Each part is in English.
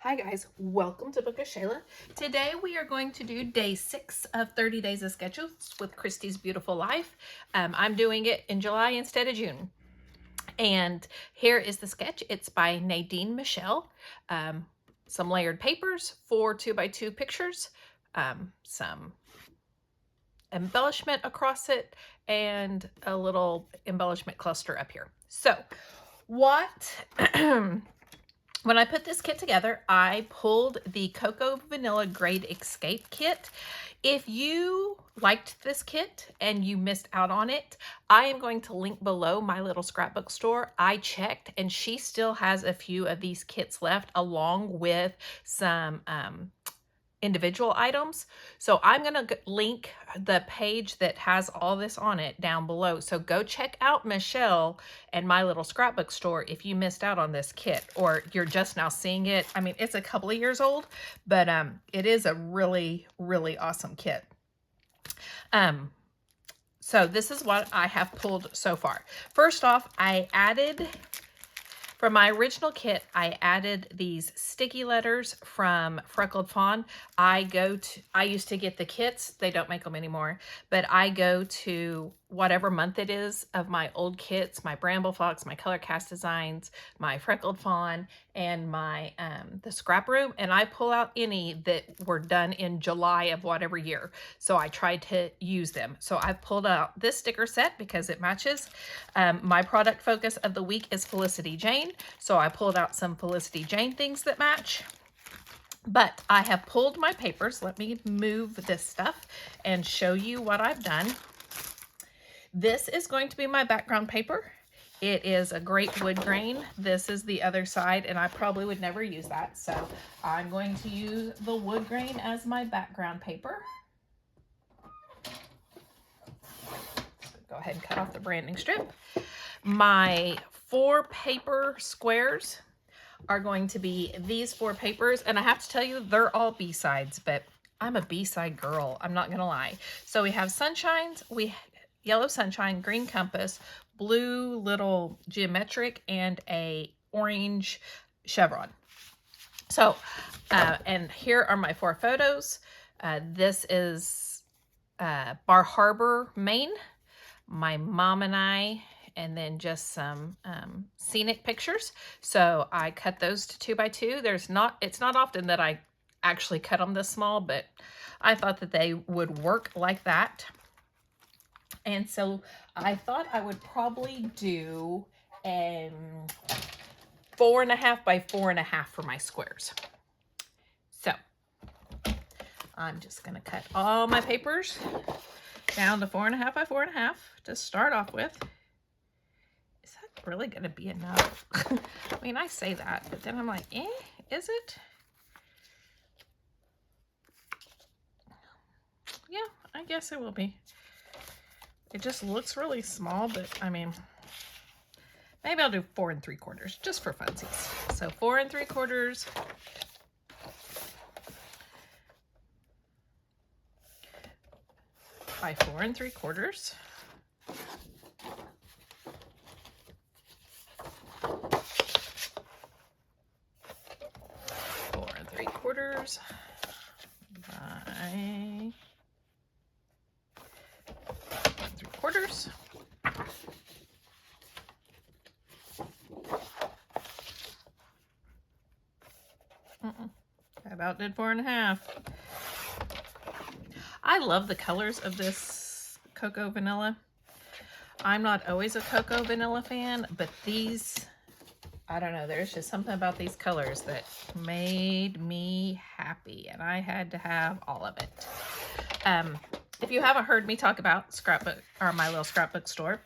Hi guys, welcome to Book of Shayla. Today we are going to do day 6 of 30 Days of Sketches with Christy's Beautiful Life. I'm doing it in July instead of June. And here is the sketch. It's by Nadine Michelle. Some layered papers, 4 2x2 pictures, some embellishment across it, and a little embellishment cluster up here. So what... When I put this kit together, I pulled the Cocoa Vanilla Grade Escape kit. If you liked this kit and you missed out on it, I am going to link below my little scrapbook store. I checked and she still has a few of these kits left along with some individual items. So I'm going to link the page that has all this on it down below. So go check out Michelle and my little scrapbook store if you missed out on this kit or you're just now seeing it. I mean, it's a couple of years old, but it is a really, really awesome kit. So this is what I have pulled so far. First off, from my original kit, I added these sticky letters from Freckled Fawn. I used to get the kits. They don't make them anymore, but I go to whatever month it is of my old kits, my Bramble Fox, my Color Cast Designs, my Freckled Fawn, and my the Scrap Room, and I pull out any that were done in July of whatever year. So I tried to use them. So I've pulled out this sticker set because it matches. My product focus of the week is Felicity Jane. So I pulled out some Felicity Jane things that match. But I have pulled my papers. Let me move this stuff and show you what I've done. This is going to be my background paper. It is a great wood grain. This is the other side, and I probably would never use that. So I'm going to use the wood grain as my background paper. So go ahead and cut off the branding strip. My 4 paper squares are going to be these 4 papers, and I have to tell you, they're all B-sides, but I'm a B-side girl, I'm not gonna lie. So we have sunshines, yellow sunshine, green compass, blue little geometric, and a orange chevron. So, and here are my 4 photos. This is Bar Harbor, Maine, my mom and I, and then just some scenic pictures. So I cut those to 2x2. It's not often that I actually cut them this small, but I thought that they would work like that. And so I thought I would probably do 4.5 by 4.5 for my squares. So I'm just going to cut all my papers down to 4.5 by 4.5 to start off with. Is that really going to be enough? I mean, I say that, but then I'm like, is it? Yeah, I guess it will be. It just looks really small, but I mean, maybe I'll do 4 3/4 just for funsies. So 4 3/4 by 4 3/4. 4 3/4 by 3/4. I about did 4.5. I love the colors of this Cocoa Vanilla. I'm not always a Cocoa Vanilla fan, but these, I don't know, there's just something about these colors that made me happy, and I had to have all of it. If you haven't heard me talk about Scrapbook, or my little scrapbook store,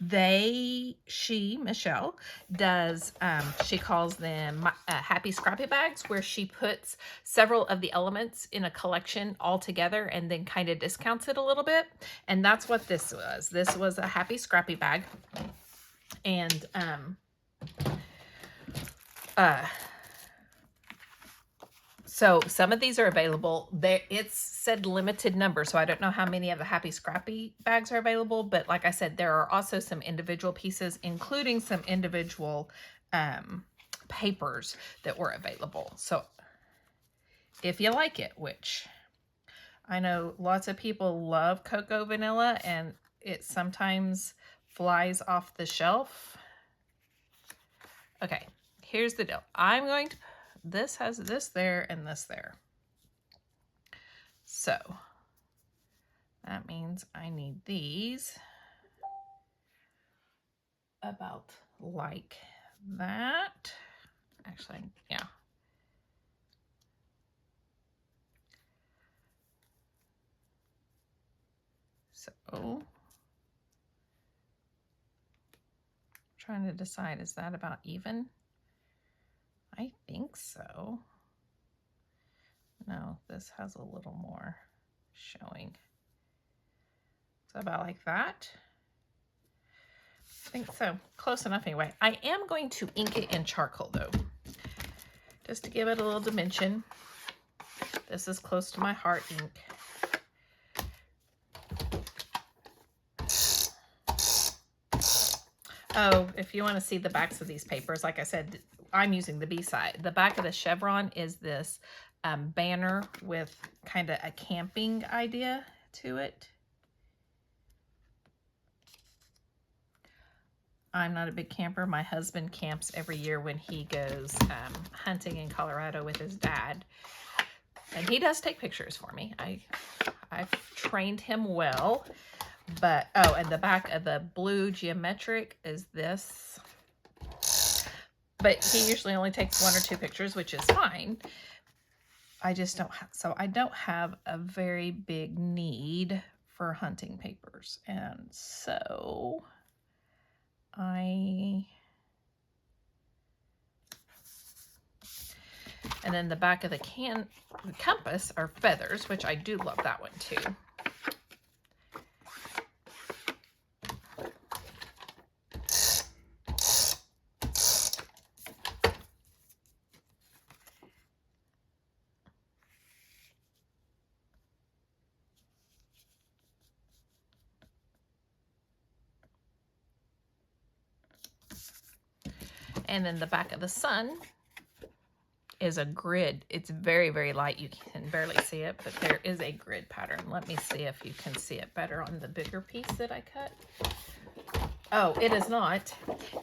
Michelle does, she calls them happy scrappy bags, where she puts several of the elements in a collection all together and then kind of discounts it a little bit. And that's what this was. This was a happy scrappy bag. And, so some of these are available. It's said limited number, so I don't know how many of the Happy Scrappy bags are available, but like I said, there are also some individual pieces, including some individual papers that were available. So if you like it, which I know lots of people love cocoa vanilla and it sometimes flies off the shelf. Okay, here's the deal. I'm going to, this has this there and this there. So that means I need these about like that. Actually, yeah. So, trying to decide, is that about even? I think so. No, this has a little more showing. So about like that. I think so. Close enough anyway. I am going to ink it in charcoal though, just to give it a little dimension. This is close to my heart ink. Oh, if you want to see the backs of these papers, like I said, I'm using the B side. The back of the chevron is this banner with kind of a camping idea to it. I'm not a big camper. My husband camps every year when he goes hunting in Colorado with his dad. And he does take pictures for me. I've trained him well. But, oh, and the back of the blue geometric is this. But he usually only takes 1 or 2 pictures, which is fine. I just don't have, so I don't have a very big need for hunting papers. And so and then the back of the compass are feathers, which I do love that one too. And then the back of the sun is a grid. It's very, very light. You can barely see it, but there is a grid pattern. Let me see if you can see it better on the bigger piece that I cut. Oh, it is not.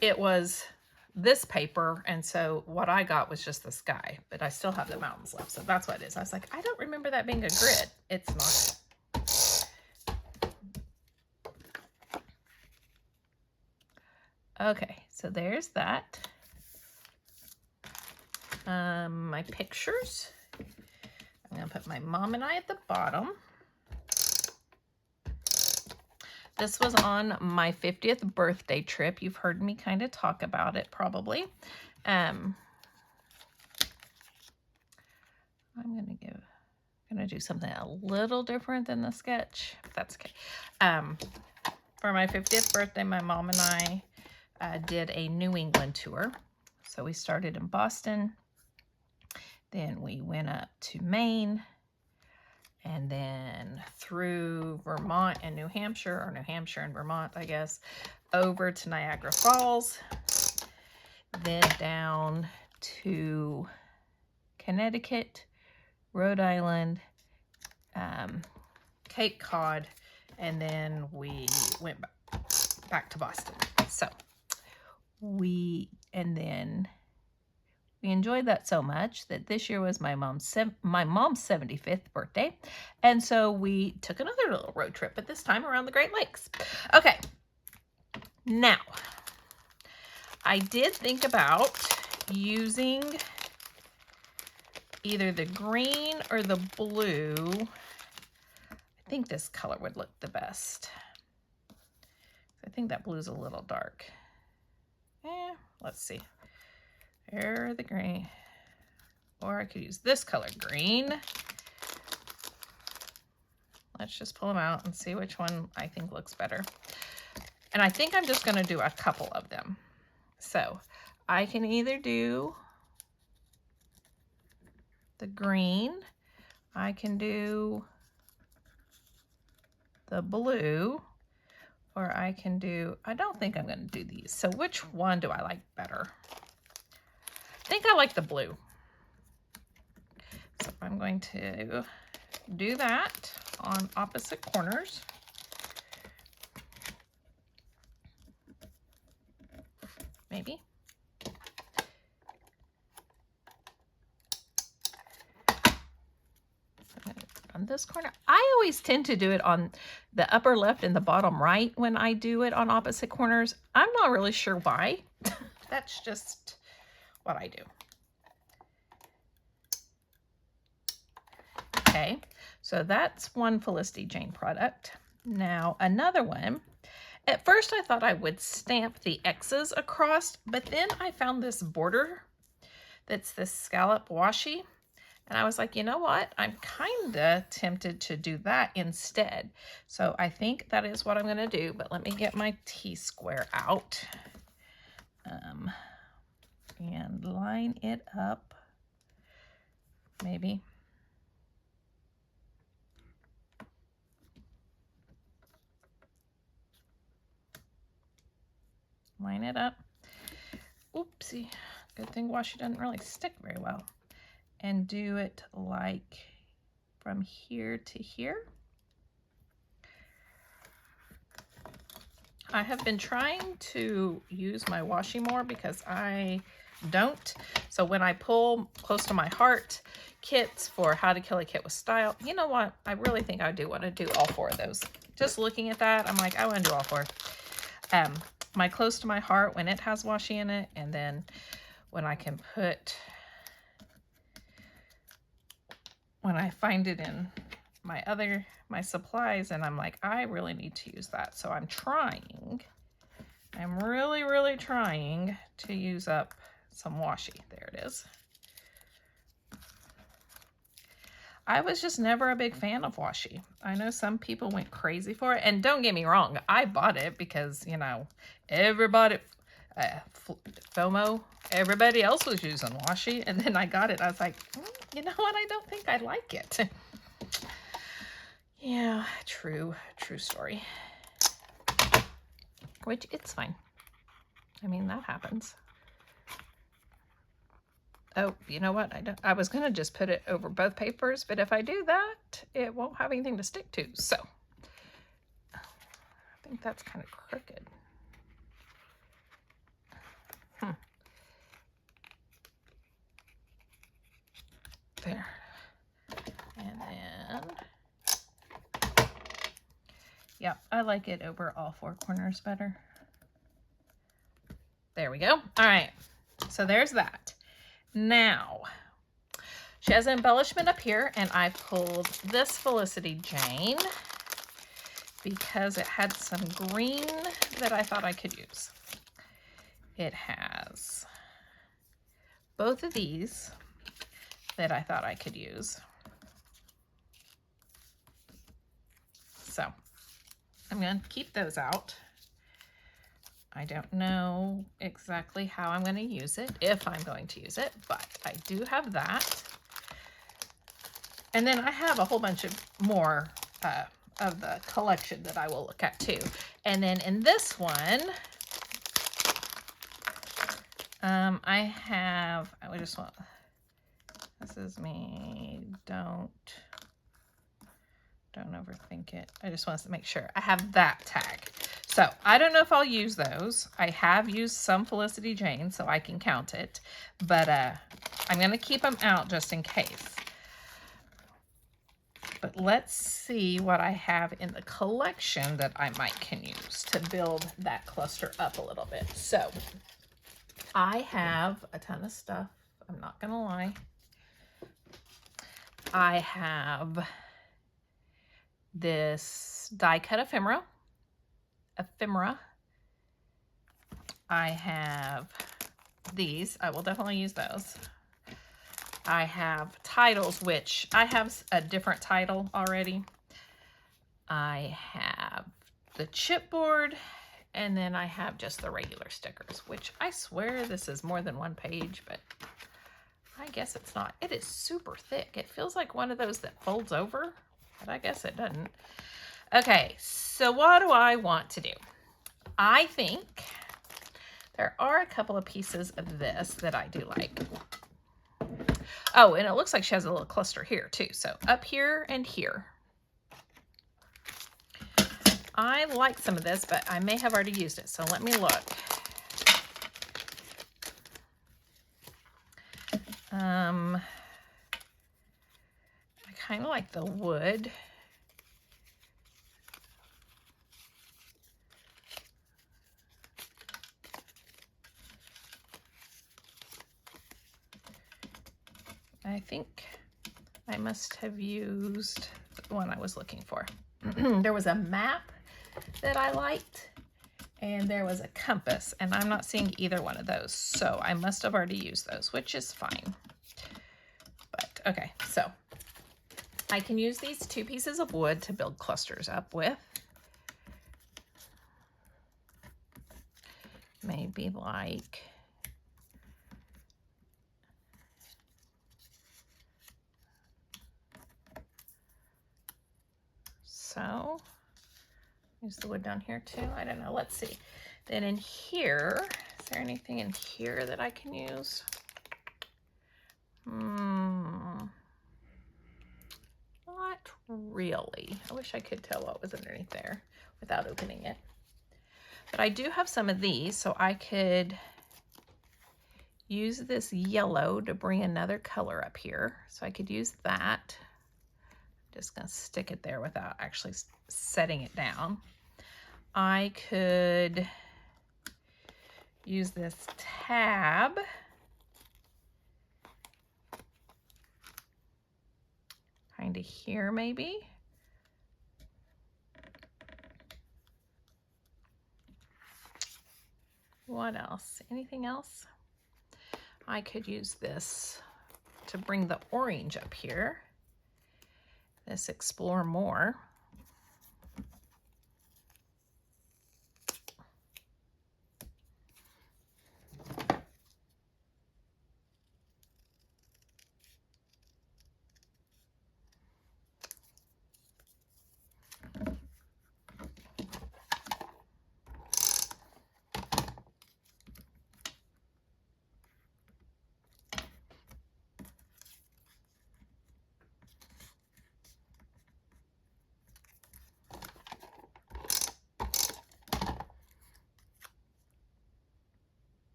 It was this paper, and so what I got was just the sky, but I still have the mountains left, so that's what it is. I was like, I don't remember that being a grid. It's not. Okay, so there's that. My pictures. I'm going to put my mom and I at the bottom. This was on my 50th birthday trip. You've heard me kind of talk about it probably. I'm going to do something a little different than the sketch, if that's okay. For my 50th birthday, my mom and I did a New England tour. So we started in Boston, then we went up to Maine, and then through Vermont and New Hampshire, or New Hampshire and Vermont, I guess, over to Niagara Falls, then down to Connecticut, Rhode Island, Cape Cod, and then we went back to Boston. So we enjoyed that so much that this year was my mom's 75th birthday. And so we took another little road trip, but this time around the Great Lakes. Okay. Now, I did think about using either the green or the blue. I think this color would look the best. I think that blue's a little dark. Let's see. There, the green. Or I could use this color, green. Let's just pull them out and see which one I think looks better. And I think I'm just going to do a couple of them. So I can either do the green, I can do the blue, or I can do, I don't think I'm going to do these. So which one do I like better? I think I like the blue. I'm going to do that on opposite corners. Maybe. On this corner. I always tend to do it on the upper left and the bottom right when I do it on opposite corners. I'm not really sure why. That's just what I do. Okay, so that's one Felicity Jane product. Now another one. At first I thought I would stamp the X's across, but then I found this border that's this scallop washi. And I was like, you know what? I'm kind of tempted to do that instead. So I think that is what I'm going to do. But let me get my T-square out and line it up. Maybe. Line it up. Oopsie. Good thing washi doesn't really stick very well. And do it like from here to here. I have been trying to use my washi more because I don't. So when I pull Close to My Heart kits for How to Kill a Kit with Style, you know what? I really think I do want to do all 4 of those. Just looking at that, I'm like, I want to do all 4. My Close to My Heart, when it has washi in it, and then when I can put... when I find it in my supplies and I'm like, I really need to use that. So I'm really trying to use up some washi. There it is. I was just never a big fan of washi. I know some people went crazy for it, and don't get me wrong, I bought it because, you know, everybody, FOMO, everybody else was using washi, and then I got it. I was like, you know what? I don't think I like it. Yeah, true story. Which, it's fine. I mean, that happens. Oh, you know what? I was going to just put it over both papers, but if I do that, it won't have anything to stick to. So, I think that's kind of crooked. There. And then, yeah, I like it over all 4 corners better. There we go. All right, so there's that. Now, she has an embellishment up here, and I pulled this Felicity Jane because it had some green that I thought I could use. It has both of these that I thought I could use. So I'm going to keep those out. I don't know exactly how I'm going to use it, if I'm going to use it, but I do have that. And then I have a whole bunch of more of the collection that I will look at too. And then in this one, I just want, this is me, don't overthink it. I just want to make sure I have that tag. So I don't know if I'll use those. I have used some Felicity Jane, so I can count it, but I'm going to keep them out just in case. But let's see what I have in the collection that I can use to build that cluster up a little bit. So I have a ton of stuff. I'm not going to lie. I have this die cut ephemera. I have these. I will definitely use those. I have titles, which I have a different title already. I have the chipboard, and then I have just the regular stickers, which I swear this is more than one page, but I guess it's not. It is super thick. It feels like one of those that folds over, but I guess it doesn't. Okay, so what do I want to do? I think there are a couple of pieces of this that I do like. Oh, and it looks like she has a little cluster here too. So up here and here. I like some of this, but I may have already used it. So let me look. I kind of like the wood. I think I must have used the one I was looking for. There was a map that I liked, and there was a compass, and I'm not seeing either one of those, so I must have already used those, which is fine. But okay, so I can use these 2 pieces of wood to build clusters up with. Maybe like so. Use the wood down here too. I don't know. Let's see. Then in here, is there anything in here that I can use? Not really. I wish I could tell what was underneath there without opening it. But I do have some of these, so I could use this yellow to bring another color up here. So I could use that. Just gonna stick it there without actually setting it down. I could use this tab. Kind of here maybe. What else? Anything else? I could use this to bring the orange up here. This Explore More.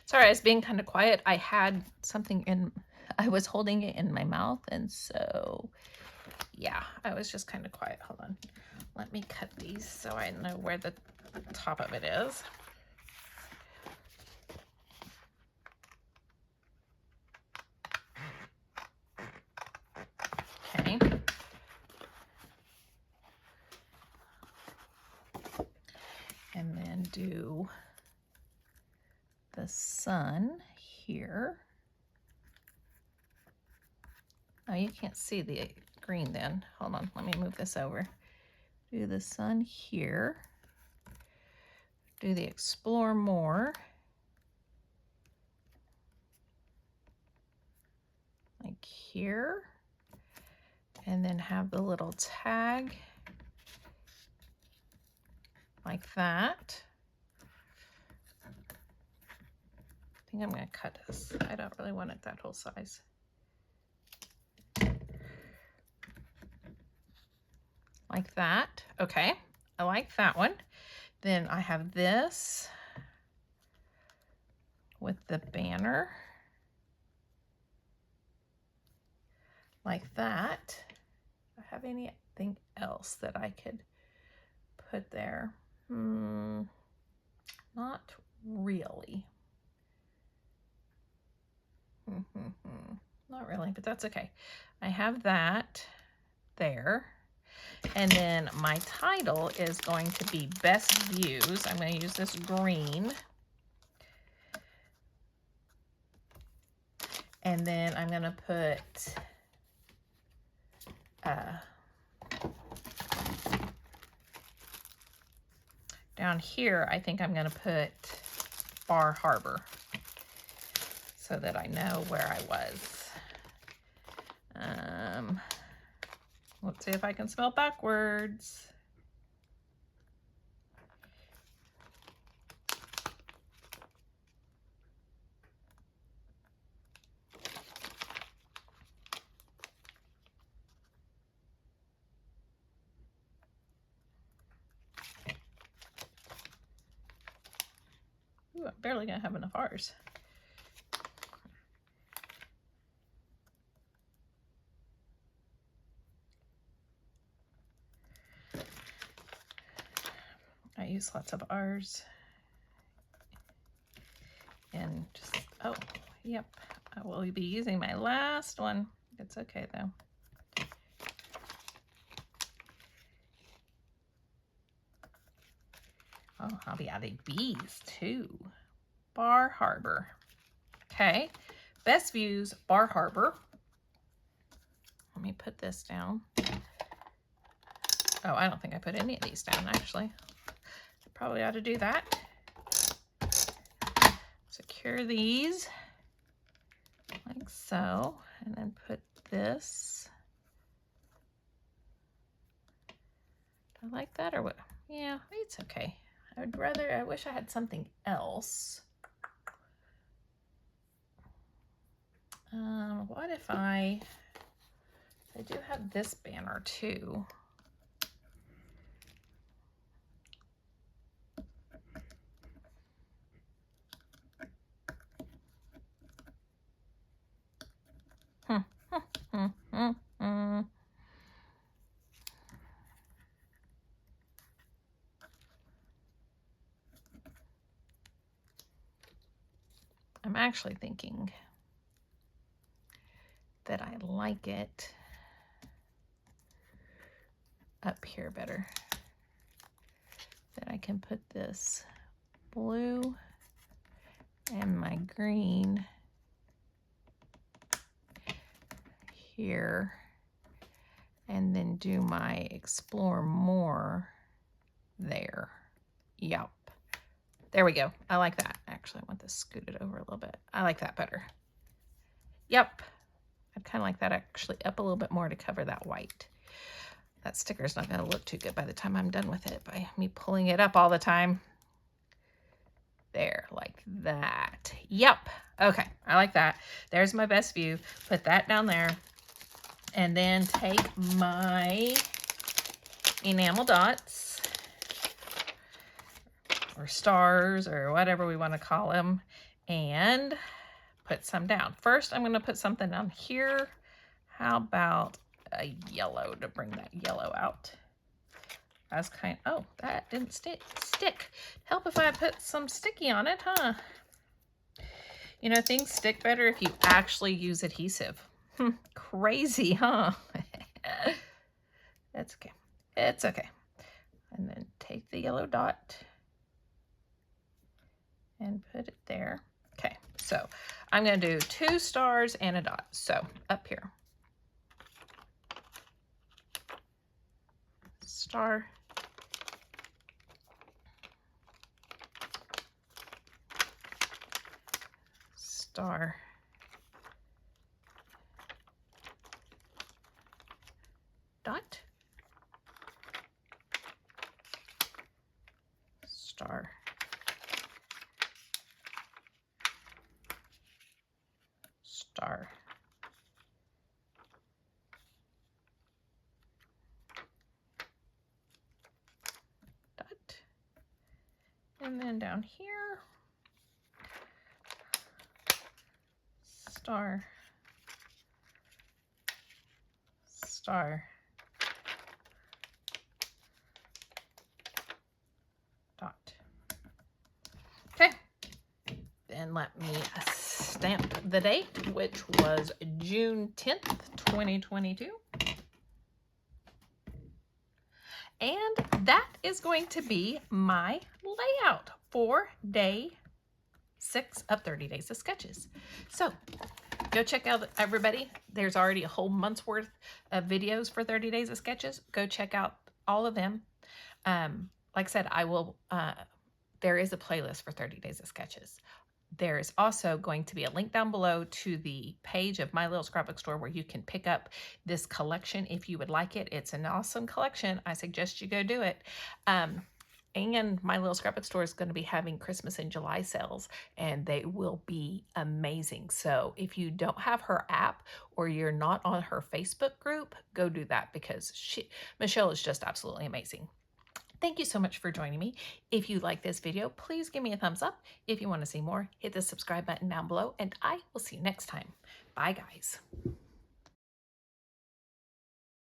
Sorry, I was being kind of quiet. I had something I was holding it in my mouth, and so yeah, I was just kind of quiet. Hold on. Let me cut these so I know where the top of it is. Okay. And then do the sun here. Oh, you can't see the green then. Hold on, let me move this over. Do the sun here. Do the Explore More. Like here. And then have the little tag like that. I think I'm going to cut this. I don't really want it that whole size. Like that. Okay, I like that one. Then I have this with the banner. Like that. Do I have anything else that I could put there? Not really. Not really, but that's okay. I have that there. And then my title is going to be Best Views. I'm going to use this green. And then I'm going to put down here, I think I'm going to put Bar Harbor so that I know where I was. Let's see if I can spell backwards. barely gonna have enough R's. I use lots of R's. And just, oh, yep. I will be using my last one. It's okay though. Oh, I'll be adding B's too. Bar Harbor. Okay. Best Views, Bar Harbor. Let me put this down. Oh, I don't think I put any of these down actually. I probably ought to do that. Secure these like so, and then put this. Do I like that or what? Yeah, it's okay. I wish I had something else. What if I do have this banner too. I'm actually thinking that I like it up here better. That I can put this blue and my green here, and then do my explore more there. Yep. There we go. I like that. Actually, I want this scooted over a little bit. I like that better. Yep. I'd kind of like that actually up a little bit more to cover that white. That sticker's not going to look too good by the time I'm done with it by me pulling it up all the time. There, like that. Yep. Okay, I like that. There's my best view. Put that down there. And then take my enamel dots or stars or whatever we want to call them and put some down. First, I'm going to put something down here. How about a yellow to bring that yellow out? That's kind of, oh, that didn't stick. Help if I put some sticky on it, huh? You know, things stick better if you actually use adhesive. Crazy, huh? That's okay. It's okay. And then take the yellow dot and put it there. Okay, so I'm going to do 2 stars and a dot. So up here. Star. Star. Dot. Star. Star. Dot. And then down here, star. Star. Dot. Okay. Then let me stamp the date, which was June 10th, 2022. And that is going to be my layout for day 6 of 30 Days of Sketches. So go check out, everybody. There's already a whole month's worth of videos for 30 Days of Sketches. Go check out all of them. Like I said, I will, there is a playlist for 30 Days of Sketches. There's also going to be a link down below to the page of My Little Scrapbook Store where you can pick up this collection if you would like it. It's an awesome collection. I suggest you go do it. And My Little Scrapbook Store is going to be having Christmas in July sales, and they will be amazing. So if you don't have her app or you're not on her Facebook group, go do that because Michelle is just absolutely amazing. Thank you so much for joining me. If you like this video, please give me a thumbs up. If you want to see more, hit the subscribe button down below, and I will see you next time. Bye, guys.